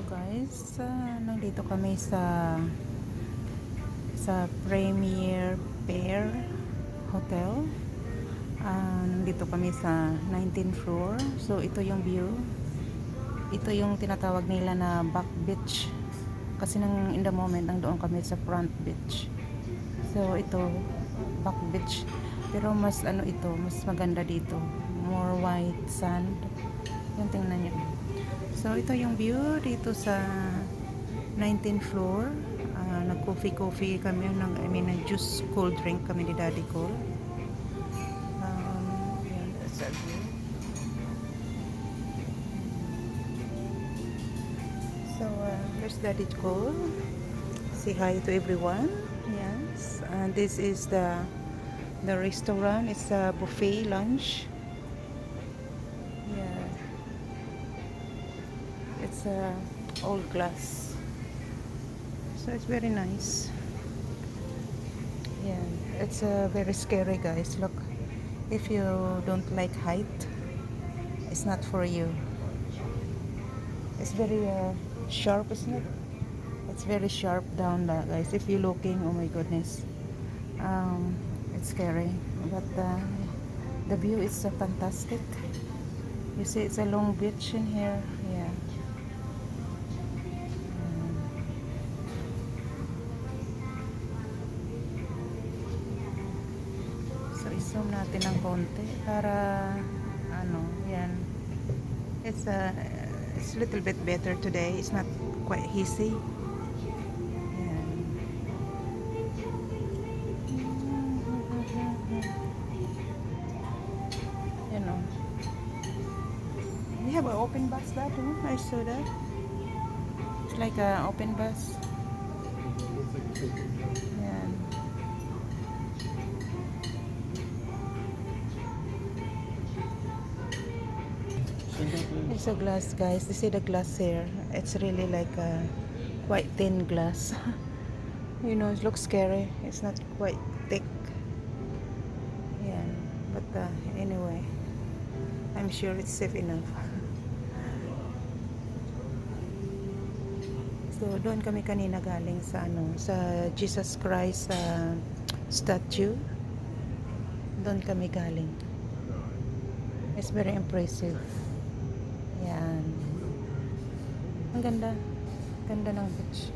Guys, nandito kami sa Premier Pear Hotel. Nandito kami sa 19th floor. So ito yung view. Ito yung tinatawag nila na back beach. Kasi in the moment nandoon kami sa front beach. So ito back beach. Pero mas mas maganda dito. More white sand. Yung tingnan niyo. So ito yung view dito sa 19th floor. Nag-coffee kami, nag-juice cold drink kami ni Daddy Cole. Yan, that's our view. So here's Daddy Cole. Say hi to everyone. Yes, this is the restaurant. It's a buffet lunch. Yeah, it's all glass. So it's very nice. Yeah, it's very scary, guys. Look, if you don't like height, it's not for you. It's very sharp, isn't it? It's very sharp down there, guys. If you're looking, oh my goodness, it's scary. But the view is fantastic. You see, it's a long beach in here. Yeah. So, i-zoom natin ng konti para yan. It's a little bit better today. It's not quite hazy. Yan. You know. We have an open bus that too. I saw that. It's like an open bus. Yan. It's a glass, guys. You see the glass here? It's really like a quite thin glass. You know, it looks scary. It's not quite thick. Yeah, but anyway, I'm sure it's safe enough. So doon kami kanina galing sa Jesus Christ statue. Doon kami galing. It's very impressive. Yan. Ang ganda. Ganda ng beach.